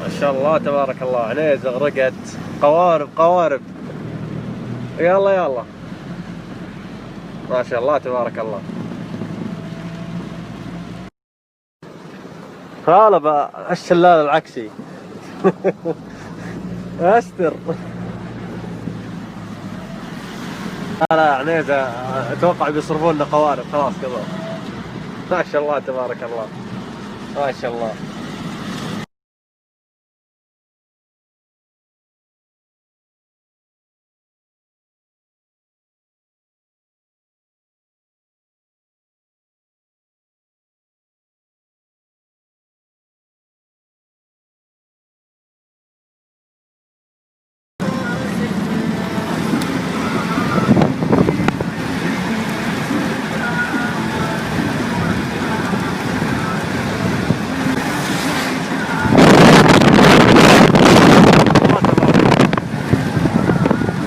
ما شاء الله تبارك الله، عنيزة غرقت، قوارب قوارب، يلا يلا ما شاء الله تبارك الله. هلا الشلال العكسي. استر. لا عنيزة اتوقع بيصرفون لنا قوارب خلاص كذا. ما شاء الله تبارك الله، ما شاء الله.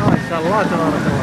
ما شاء الله تبارك الله.